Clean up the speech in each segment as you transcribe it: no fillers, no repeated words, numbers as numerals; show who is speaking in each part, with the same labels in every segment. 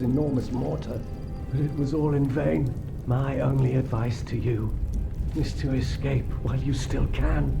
Speaker 1: enormous mortar, but it was all in vain. My only advice to you is to escape while you still can.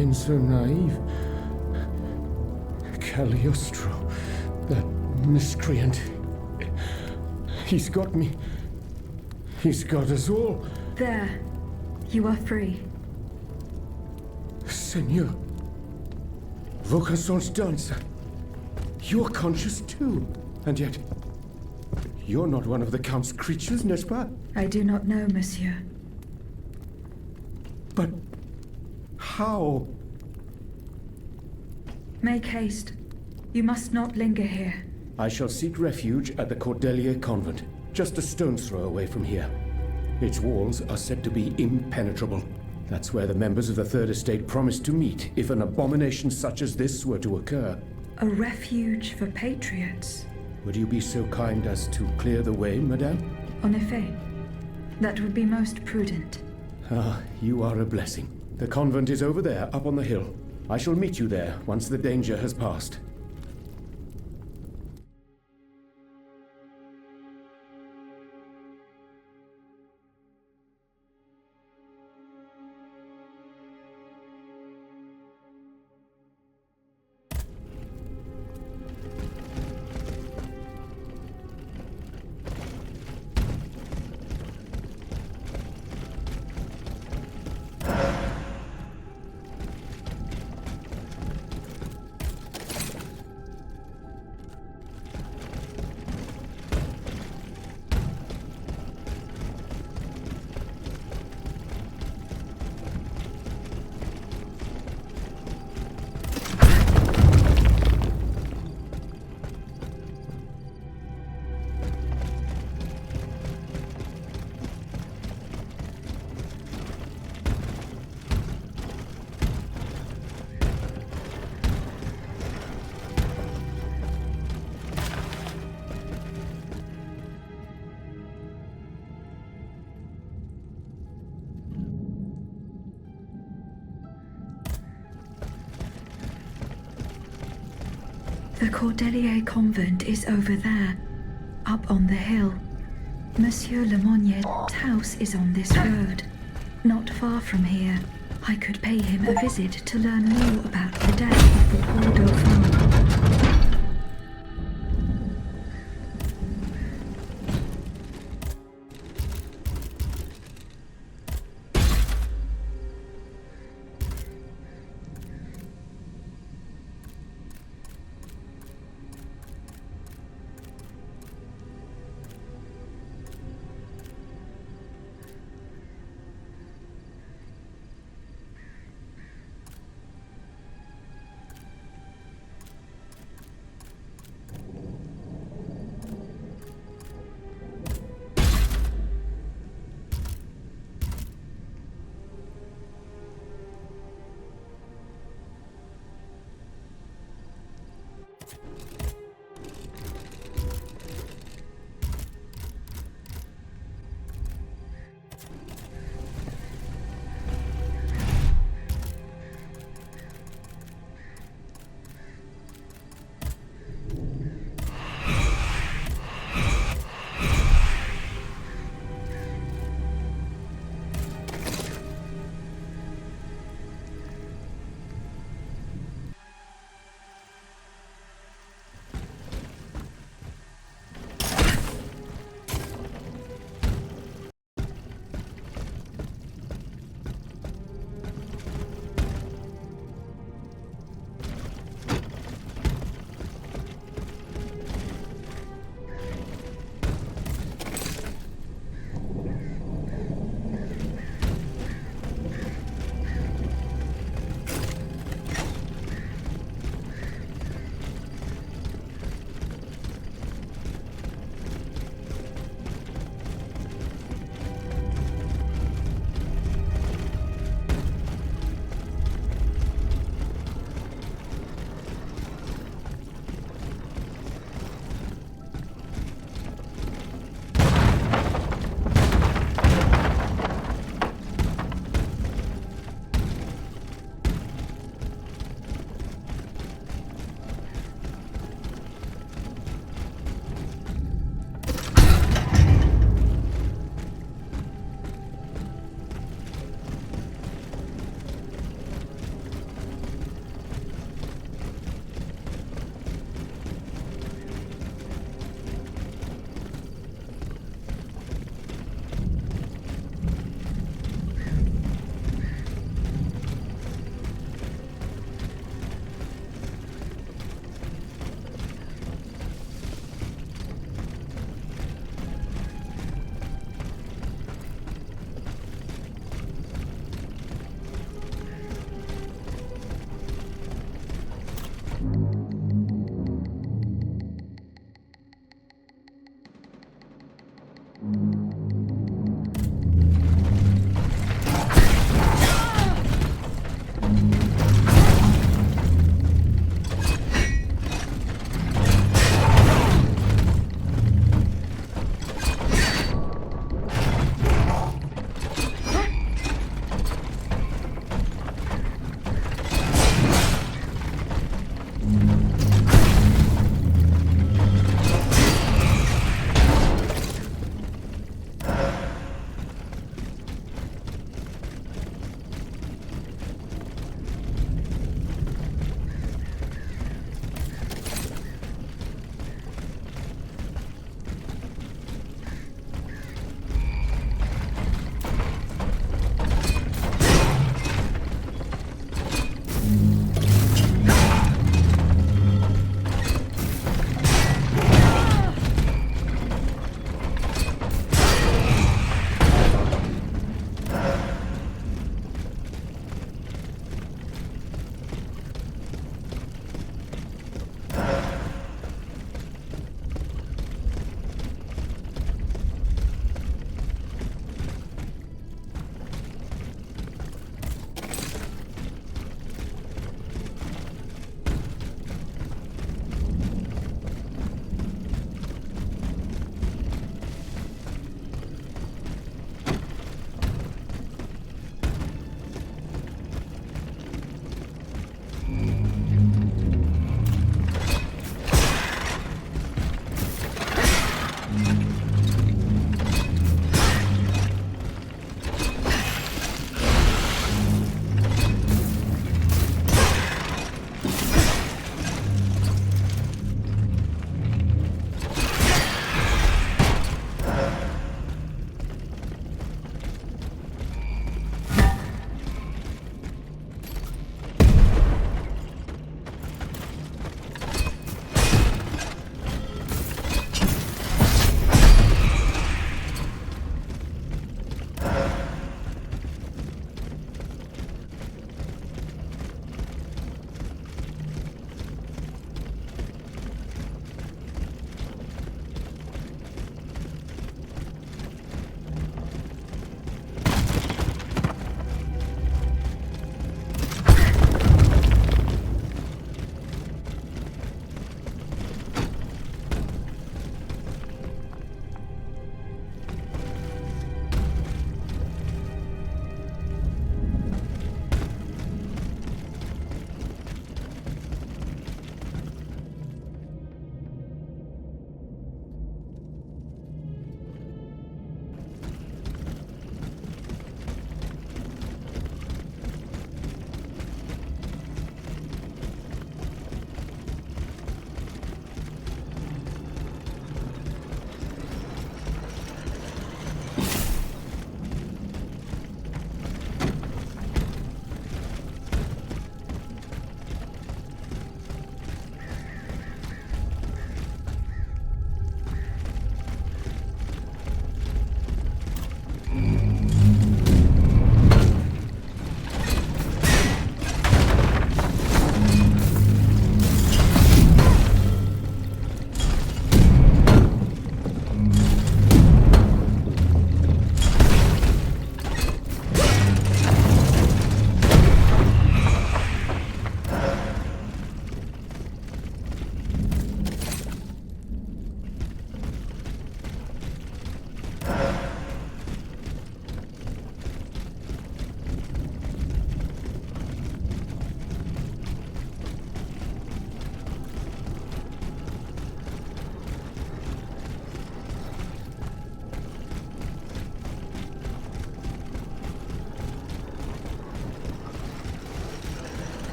Speaker 2: been so naive. Cagliostro, that miscreant. He's got me. He's got us all.
Speaker 3: There. You are free.
Speaker 2: Seigneur. Vocations dance. You're conscious too. And yet, you're not one of the Count's creatures, n'est-ce pas?
Speaker 3: I do not know, monsieur.
Speaker 2: But how?
Speaker 3: Make haste. You must not linger here.
Speaker 2: I shall seek refuge at the Cordelier Convent, just a stone's throw away from here. Its walls are said to be impenetrable. That's where the members of the Third Estate promised to meet if an abomination such as this were to occur.
Speaker 3: A refuge for patriots.
Speaker 2: Would you be so kind as to clear the way, madame?
Speaker 3: En effet. That would be most prudent.
Speaker 2: Ah, you are a blessing. The convent is over there, up on the hill. I shall meet you there once the danger has passed.
Speaker 3: The Cordelier Convent is over there, up on the hill. Monsieur Lemonnier's house is on this road, not far from here. I could pay him a visit to learn more about the death of the poor Dauphin.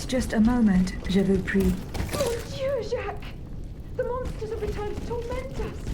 Speaker 3: Wait just a moment, je vous prie.
Speaker 4: Mon Dieu, Jacques! The monsters have returned to torment us!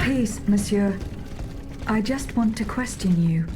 Speaker 3: Please, monsieur. I just want to question you.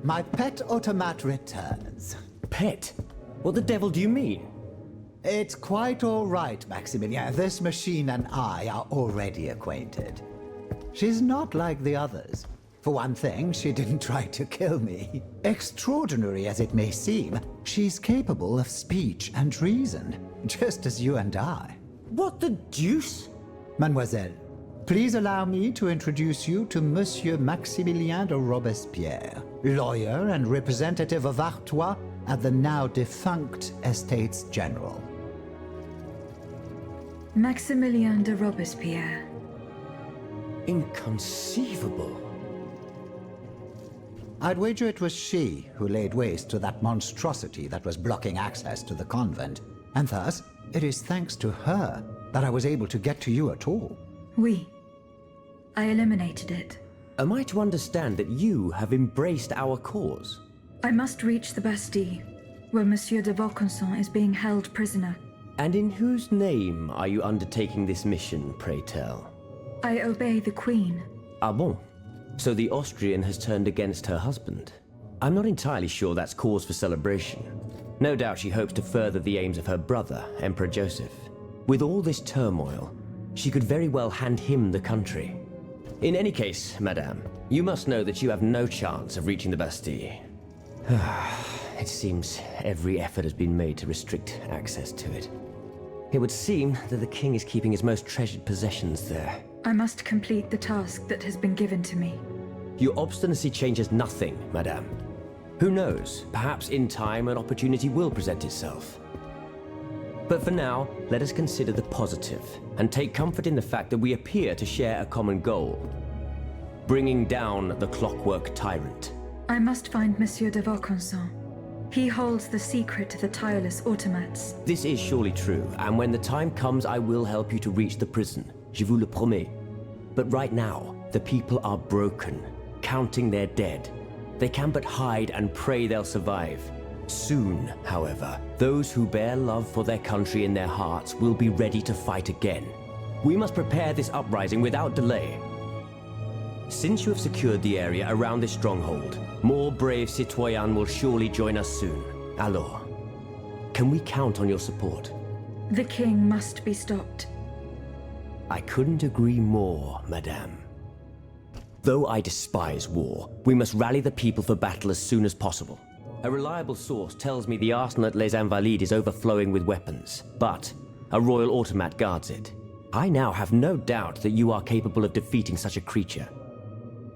Speaker 5: my pet automat returns.
Speaker 6: Pet? What the devil do you mean?
Speaker 5: It's quite all right, Maximilian. This machine and I are already acquainted. She's not like the others. For one thing, she didn't try to kill me. Extraordinary as it may seem, she's capable of speech and reason, just as you and I.
Speaker 6: What the deuce?
Speaker 5: Mademoiselle, please allow me to introduce you to Monsieur Maximilien de Robespierre, lawyer and representative of Artois at the now defunct Estates General.
Speaker 3: Maximilien de Robespierre.
Speaker 6: Inconceivable.
Speaker 5: I'd wager it was she who laid waste to that monstrosity that was blocking access to the convent, and thus it is thanks to her that I was able to get to you at all.
Speaker 3: Oui. I eliminated it.
Speaker 6: Am I to understand that you have embraced our cause?
Speaker 3: I must reach the Bastille, where Monsieur de Vaucanson is being held prisoner.
Speaker 6: And in whose name are you undertaking this mission, pray tell?
Speaker 3: I obey the Queen.
Speaker 6: Ah bon? So the Austrian has turned against her husband. I'm not entirely sure that's cause for celebration. No doubt she hopes to further the aims of her brother, Emperor Joseph. With all this turmoil, she could very well hand him the country. In any case, madame, you must know that you have no chance of reaching the Bastille. It seems every effort has been made to restrict access to it. It would seem that the king is keeping his most treasured possessions there.
Speaker 3: I must complete the task that has been given to me.
Speaker 6: Your obstinacy changes nothing, madame. Who knows, perhaps in time an opportunity will present itself. But for now, let us consider the positive, and take comfort in the fact that we appear to share a common goal. Bringing down the clockwork tyrant.
Speaker 3: I must find Monsieur de Vaucanson. He holds the secret to the tireless automats.
Speaker 6: This is surely true, and when the time comes I will help you to reach the prison. Je vous le promets. But right now, the people are broken, counting their dead. They can but hide and pray they'll survive. Soon, however, those who bear love for their country in their hearts will be ready to fight again. We must prepare this uprising without delay. Since you have secured the area around this stronghold, more brave citoyens will surely join us soon. Alors, can we count on your support?
Speaker 3: The king must be stopped.
Speaker 6: I couldn't agree more, madame. Though I despise war, we must rally the people for battle as soon as possible. A reliable source tells me the arsenal at Les Invalides is overflowing with weapons, but a royal automat guards it. I now have no doubt that you are capable of defeating such a creature.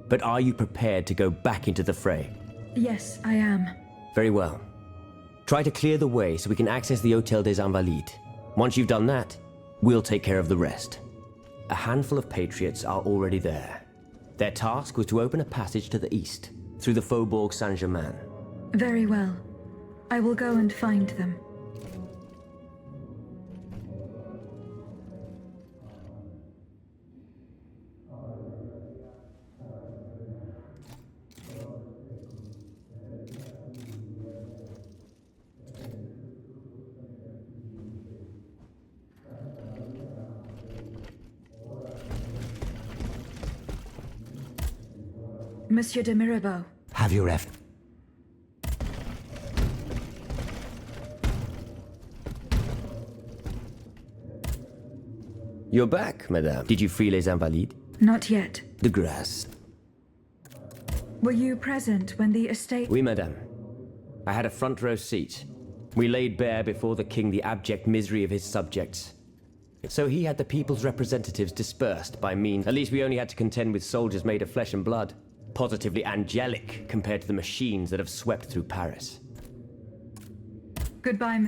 Speaker 6: But are you prepared to go back into the fray?
Speaker 3: Yes, I am.
Speaker 6: Very well. Try to clear the way so we can access the Hôtel des Invalides. Once you've done that, we'll take care of the rest. A handful of patriots are already there. Their task was to open a passage to the east, through the Faubourg Saint-Germain.
Speaker 3: Very well. I will go and find them. Monsieur de Mirabeau.
Speaker 5: Have you left?
Speaker 6: You're back, madame. Did you free Les Invalides?
Speaker 3: Not yet.
Speaker 6: De grâce.
Speaker 3: Were you present when the estate...
Speaker 6: Oui, madame. I had a front row seat. We laid bare before the king the abject misery of his subjects. So he had the people's representatives dispersed by means... At least we only had to contend with soldiers made of flesh and blood. Positively angelic compared to the machines that have swept through Paris.
Speaker 3: Goodbye,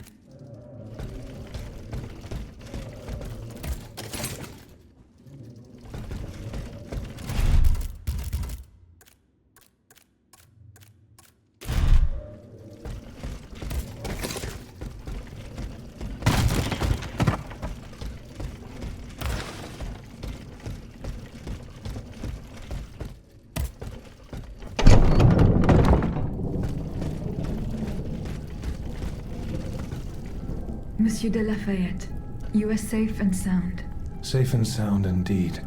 Speaker 3: Monsieur de Lafayette, you are safe and sound.
Speaker 7: Safe and sound indeed,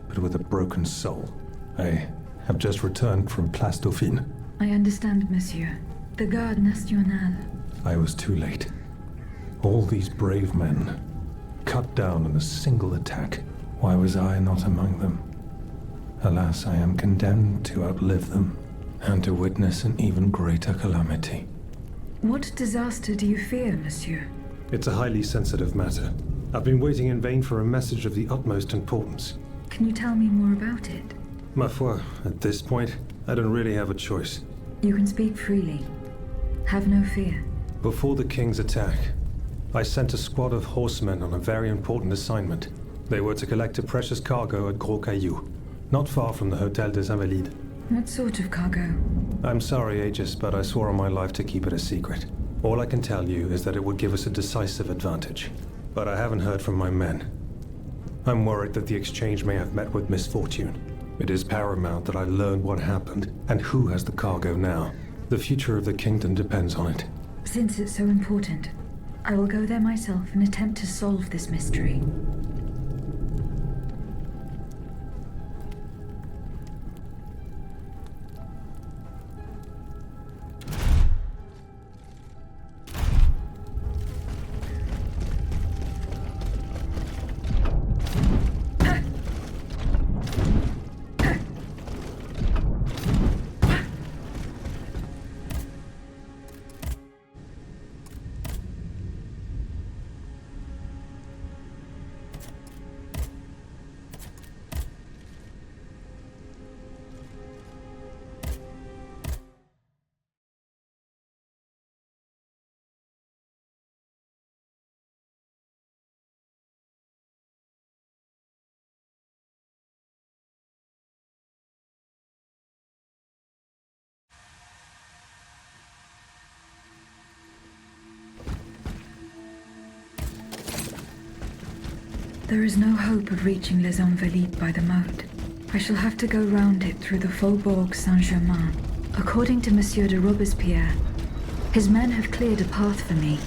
Speaker 7: but with a broken soul. I have just returned from Place Dauphine.
Speaker 3: I understand, monsieur. The Garde Nationale.
Speaker 7: I was too late. All these brave men, cut down in a single attack. Why was I not among them? Alas, I am condemned to outlive them, and to witness an even greater calamity.
Speaker 3: What disaster do you fear, monsieur?
Speaker 7: It's a highly sensitive matter. I've been waiting in vain for a message of the utmost importance.
Speaker 3: Can you tell me more about it?
Speaker 7: Ma foi, at this point, I don't really have a choice.
Speaker 3: You can speak freely. Have no fear.
Speaker 7: Before the king's attack, I sent a squad of horsemen on a very important assignment. They were to collect a precious cargo at Gros Caillou, not far from the Hôtel des Invalides.
Speaker 3: What sort of cargo?
Speaker 7: I'm sorry, Aegis, but I swore on my life to keep it a secret. All I can tell you is that it would give us a decisive advantage. But I haven't heard from my men. I'm worried that the exchange may have met with misfortune. It is paramount that I learn what happened and who has the cargo now. The future of the kingdom depends on it.
Speaker 3: Since it's so important, I will go there myself and attempt to solve this mystery. There is no hope of reaching Les Invalides by the moat. I shall have to go round it through the Faubourg Saint-Germain. According to Monsieur de Robespierre, his men have cleared a path for me.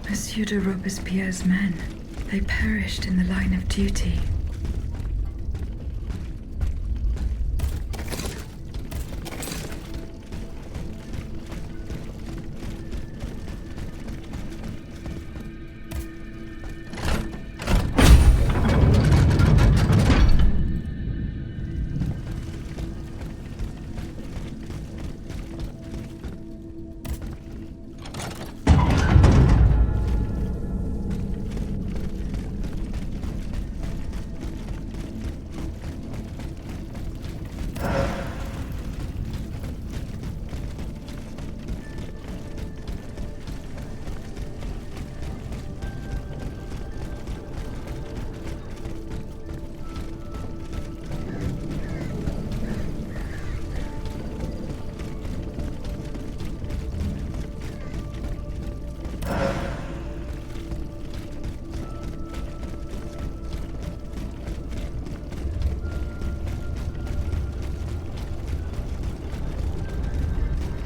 Speaker 3: Monsieur de Robespierre's men. They perished in the line of duty.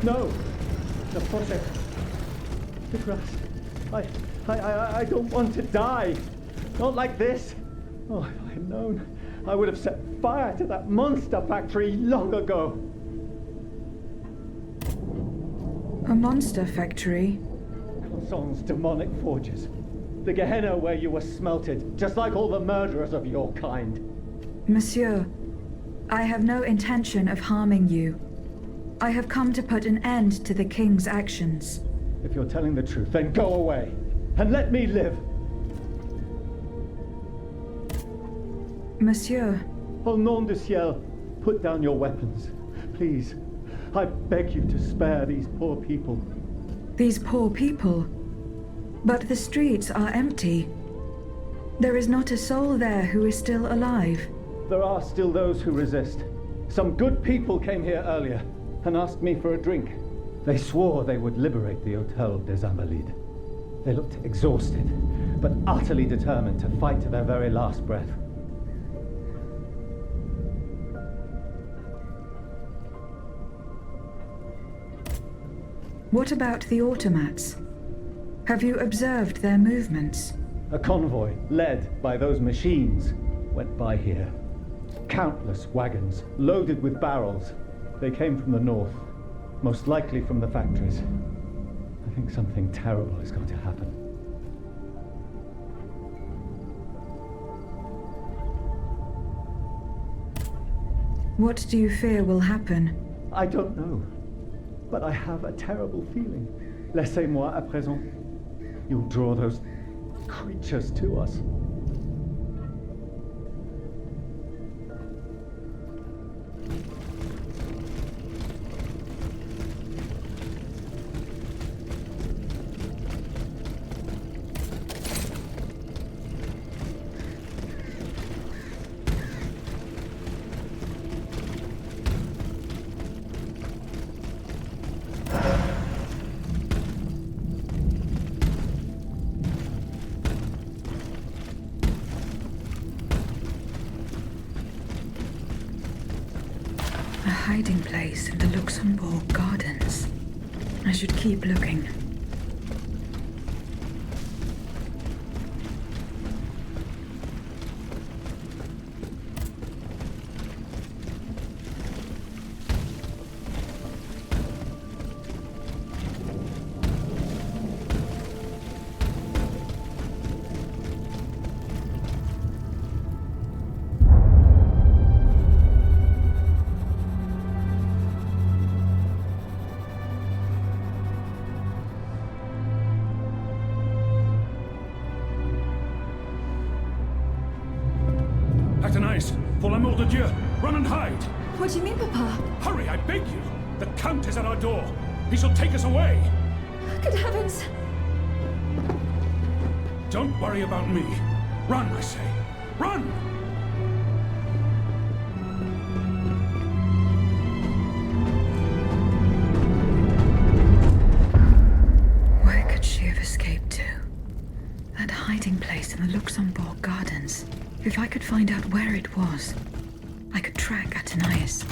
Speaker 1: No! The project. The grass. I don't want to die. Not like this. Oh, if I had known, I would have set fire to that monster factory long ago.
Speaker 3: A monster factory?
Speaker 1: Conson's demonic forges. The Gehenna where you were smelted, just like all the murderers of your kind.
Speaker 3: Monsieur, I have no intention of harming you. I have come to put an end to the king's actions.
Speaker 1: If you're telling the truth, then go away, and let me live.
Speaker 3: Monsieur.
Speaker 1: Au nom du ciel, put down your weapons. Please, I beg you to spare these poor people.
Speaker 3: These poor people? But the streets are empty. There is not a soul there who is still alive.
Speaker 1: There are still those who resist. Some good people came here earlier and asked me for a drink. They swore they would liberate the Hôtel des Invalides. They looked exhausted, but utterly determined to fight to their very last breath.
Speaker 3: What about the automats? Have you observed their movements?
Speaker 1: A convoy, led by those machines, went by here. Countless wagons, loaded with barrels. They came from the north, most likely from the factories. I think something terrible is going to happen.
Speaker 3: What do you fear will happen?
Speaker 1: I don't know, but I have a terrible feeling. Laissez-moi à présent. You'll draw those creatures to us.
Speaker 3: Hiding place in the Luxembourg Gardens. I should keep looking.
Speaker 2: Pour l'amour de Dieu, run and hide!
Speaker 4: What do you mean, Papa?
Speaker 2: Hurry, I beg you! The Count is at our door. He shall take us away.
Speaker 4: Good heavens!
Speaker 2: Don't worry about me. Run, I say. Run!
Speaker 3: Where could she have escaped to? That hiding place in the Luxembourg Gardens. If I could find out where it was, I could track Athenais.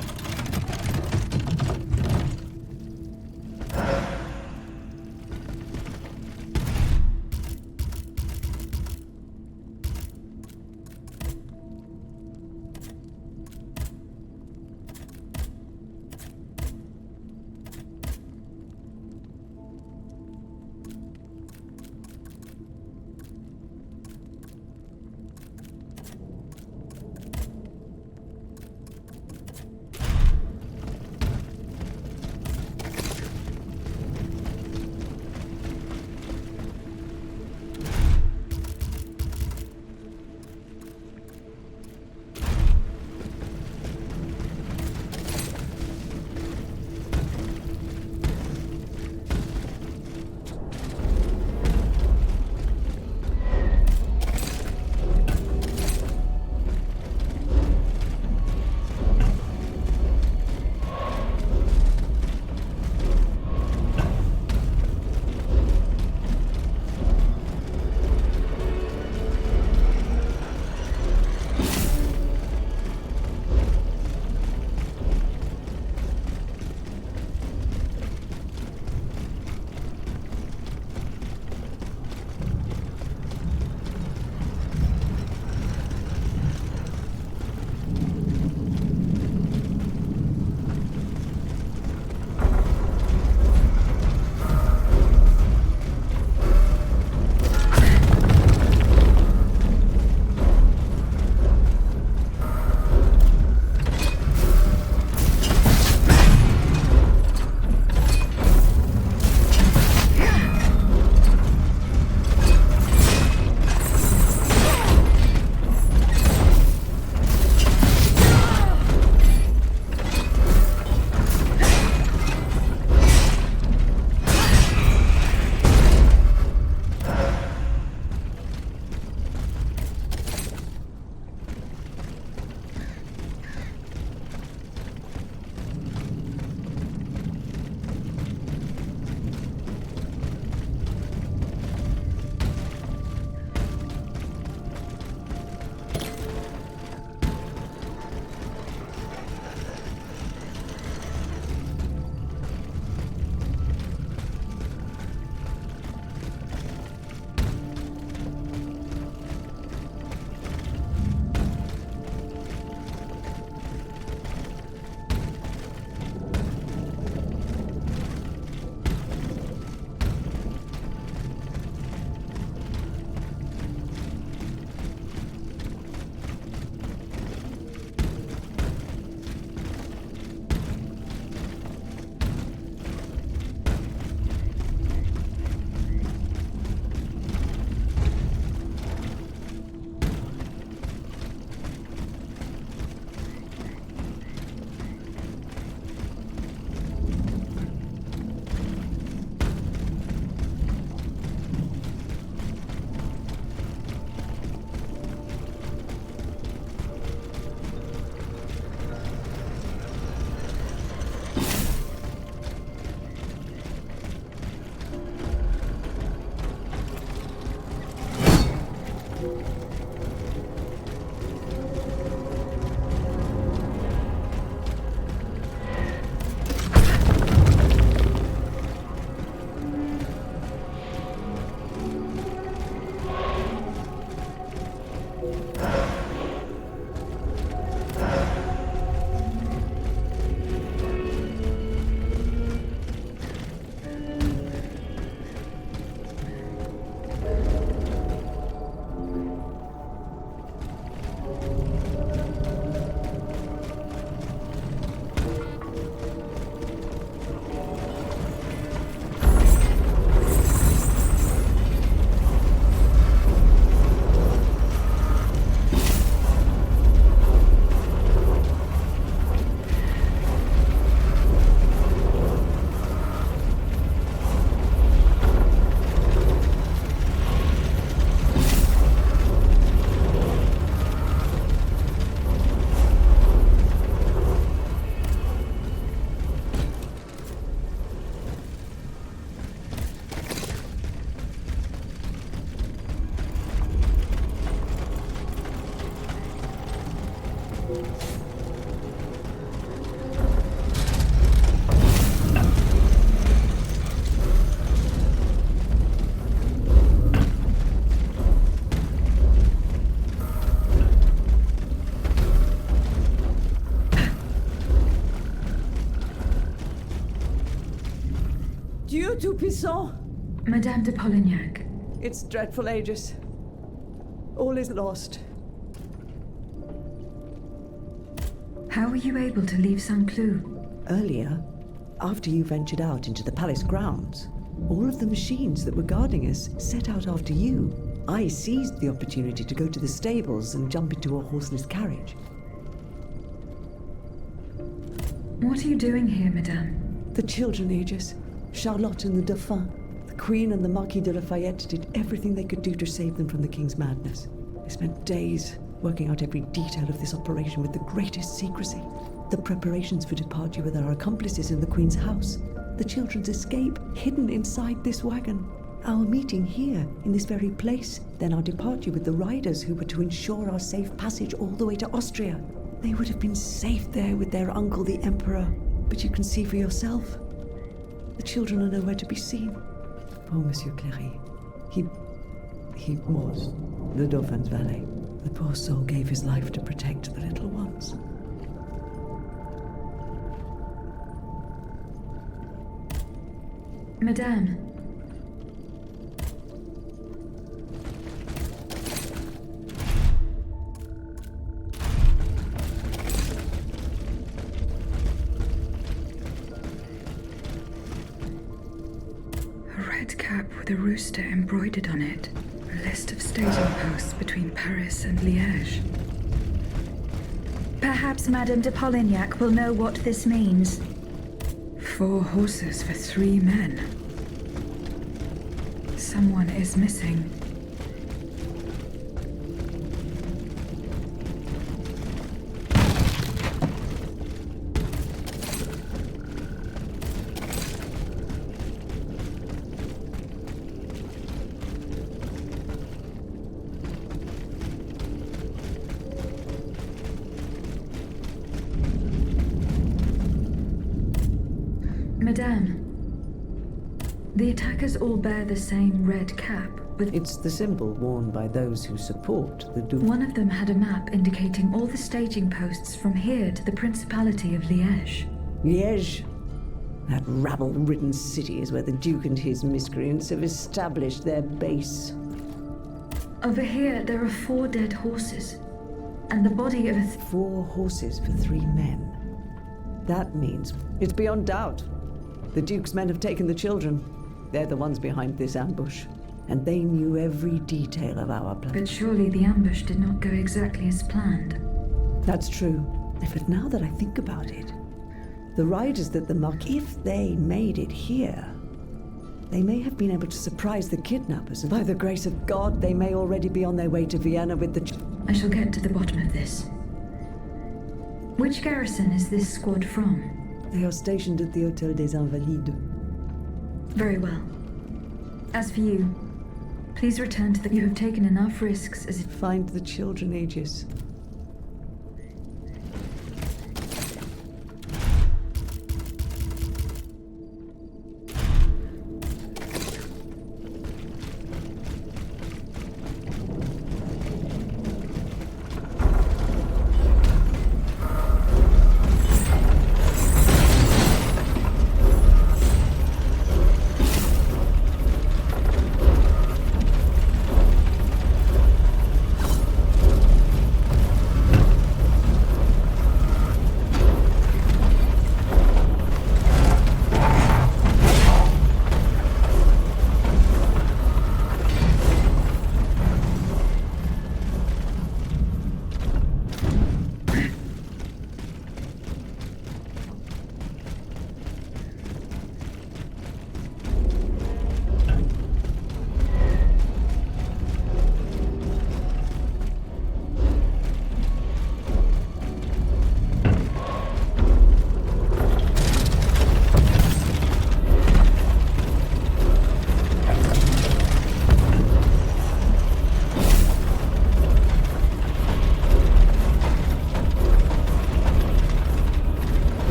Speaker 8: Vincent?
Speaker 3: Madame de Polignac.
Speaker 8: It's dreadful, Aegis. All is lost.
Speaker 3: How were you able to leave Saint Cloud?
Speaker 8: Earlier, after you ventured out into the palace grounds, all of the machines that were guarding us set out after you. I seized the opportunity to go to the stables and jump into a horseless carriage.
Speaker 3: What are you doing here, Madame?
Speaker 8: The children, Aegis. Charlotte and the Dauphin. The Queen and the Marquis de Lafayette did everything they could do to save them from the King's madness. They spent days working out every detail of this operation with the greatest secrecy. The preparations for departure with our accomplices in the Queen's house. The children's escape, hidden inside this wagon. Our meeting here, in this very place. Then our departure with the riders who were to ensure our safe passage all the way to Austria. They would have been safe there with their uncle, the Emperor. But you can see for yourself. The children are nowhere to be seen. Poor Monsieur Cléry. He was the Dauphin's valet. The poor soul gave his life to protect the little ones.
Speaker 3: Madame. A red cap with a rooster embroidered on it. A list of staging posts between Paris and Liège. Perhaps Madame de Polignac will know what this means. 4 horses for 3 men. Someone is missing. Madame, the attackers all bear the same red cap with...
Speaker 8: It's the symbol worn by those who support the Dauphin.
Speaker 3: One of them had a map indicating all the staging posts from here to the Principality of Liège.
Speaker 8: Liège? That rabble-ridden city is where the Duke and his miscreants have established their base.
Speaker 3: Over here, there are 4 dead horses, and the body of a...
Speaker 8: 4 horses for 3 men. That means it's beyond doubt. The Duke's men have taken the children. They're the ones behind this ambush. And they knew every detail of our plan.
Speaker 3: But surely the ambush did not go exactly as planned.
Speaker 8: That's true. But now that I think about it, the riders that the Marquis, if they made it here, they may have been able to surprise the kidnappers. And by the grace of God, they may already be on their way to Vienna with the...
Speaker 3: I shall get to the bottom of this. Which garrison is this squad from?
Speaker 8: They are stationed at the Hôtel des Invalides.
Speaker 3: Very well. As for you, please return to the... You have taken enough risks as...
Speaker 8: Find the children, Aegis.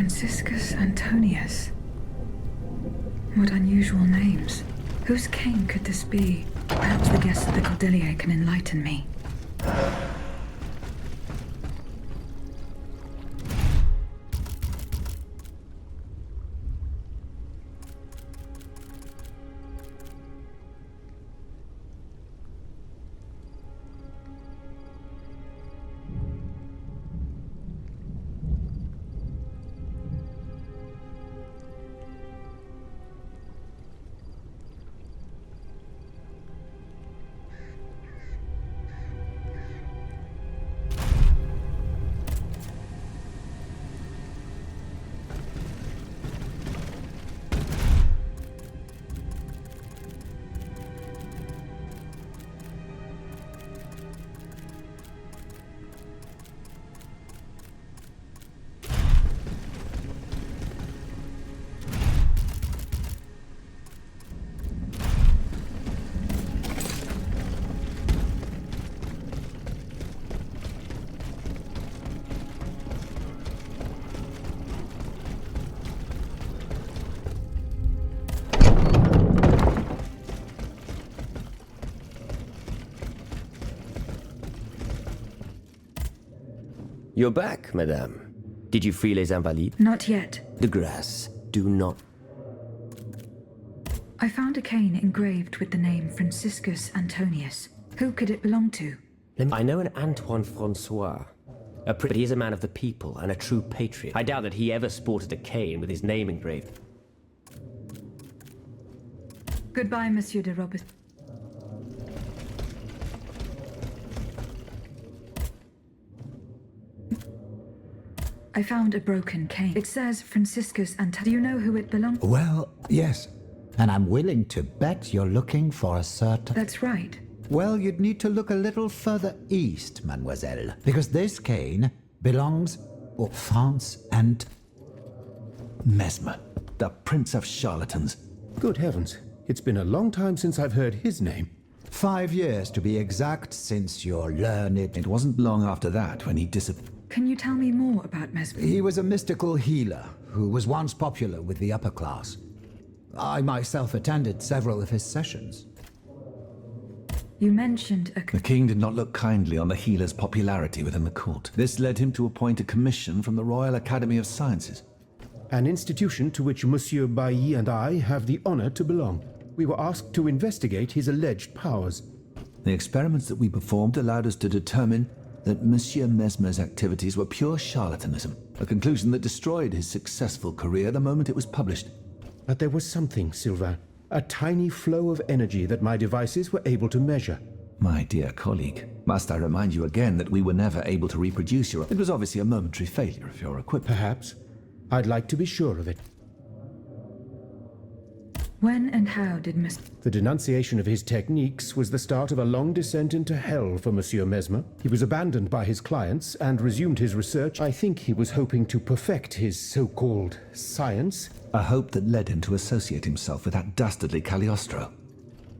Speaker 3: Franciscus Antonius. What unusual names. Whose king could this be? Perhaps the guests at the Cordelier can enlighten me.
Speaker 6: You're back, madame. Did you free les Invalides?
Speaker 3: Not yet.
Speaker 6: De grâce, do not.
Speaker 3: I found a cane engraved with the name Franciscus Antonius. Who could it belong to?
Speaker 6: I know an Antoine Francois. But he is a man of the people and a true patriot. I doubt that he ever sported a cane with his name engraved.
Speaker 3: Goodbye, Monsieur de Robert. I found a broken cane. It says Franciscus Antonius. Do you know who it belongs to?
Speaker 5: Well, yes. And I'm willing to bet you're looking for a certain...
Speaker 3: That's right.
Speaker 5: Well, you'd need to look a little further east, mademoiselle. Because this cane belongs to France and...
Speaker 9: Mesmer, the prince of charlatans.
Speaker 2: Good heavens. It's been a long time since I've heard his name.
Speaker 5: 5 years, to be exact, since your learned...
Speaker 9: It wasn't long after that when he disappeared.
Speaker 3: Can you tell me more about Mesmer?
Speaker 5: He was a mystical healer who was once popular with the upper class. I myself attended several of his sessions.
Speaker 3: You mentioned a...
Speaker 9: The king did not look kindly on the healer's popularity within the court. This led him to appoint a commission from the Royal Academy of Sciences.
Speaker 2: An institution to which Monsieur Bailly and I have the honor to belong. We were asked to investigate his alleged powers.
Speaker 9: The experiments that we performed allowed us to determine that Monsieur Mesmer's activities were pure charlatanism, a conclusion that destroyed his successful career the moment it was published.
Speaker 2: But there was something, Sylvain, a tiny flow of energy that my devices were able to measure.
Speaker 9: My dear colleague, must I remind you again that we were never able to reproduce your... It was obviously a momentary failure of your equipment.
Speaker 2: Perhaps. I'd like to be sure of it.
Speaker 3: When and how did
Speaker 2: The denunciation of his techniques was the start of a long descent into hell for Monsieur Mesmer. He was abandoned by his clients and resumed his research. I think he was hoping to perfect his so-called science.
Speaker 9: A hope that led him to associate himself with that dastardly Cagliostro.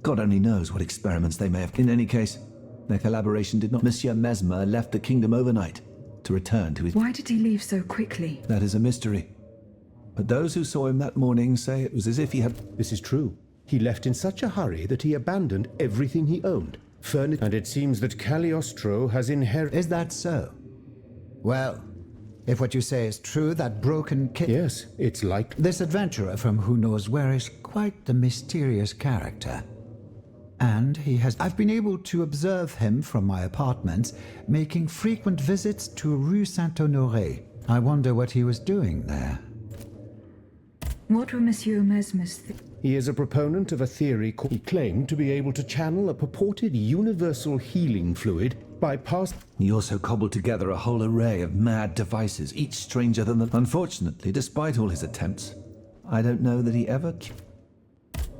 Speaker 9: God only knows what experiments they may have... In any case, their collaboration did not... Monsieur Mesmer left the kingdom overnight to return to his...
Speaker 3: Why did he leave so quickly?
Speaker 9: That is a mystery. But those who saw him that morning say it was as if he had...
Speaker 2: This is true. He left in such a hurry that he abandoned everything he owned. And it seems that Cagliostro has inherited...
Speaker 5: Is that so? Well, if what you say is true, that broken
Speaker 2: Yes, it's like...
Speaker 5: This adventurer from who knows where is quite the mysterious character. And he has... I've been able to observe him from my apartments, making frequent visits to Rue Saint-Honoré. I wonder what he was doing there.
Speaker 3: What were Monsieur Mesmer's...
Speaker 2: He is a proponent of a theory called... He claimed to be able to channel a purported universal healing fluid by past...
Speaker 9: He also cobbled together a whole array of mad devices, each stranger than the... Unfortunately, despite all his attempts, I don't know that he ever...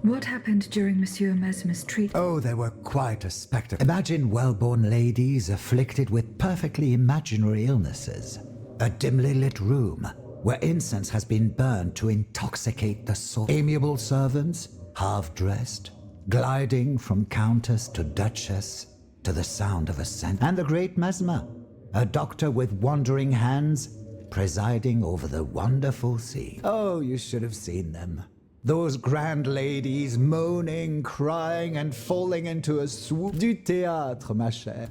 Speaker 3: What happened during Monsieur Mesmer's treatment?
Speaker 5: Oh, they were quite a spectacle. Imagine well-born ladies afflicted with perfectly imaginary illnesses. A dimly lit room where incense has been burned to intoxicate the soul. Amiable servants, half-dressed, gliding from countess to duchess to the sound of a scent. And the great Mesmer, a doctor with wandering hands, presiding over the wonderful scene. Oh, you should have seen them. Those grand ladies moaning, crying, and falling into a swoon. Du théâtre, ma chère.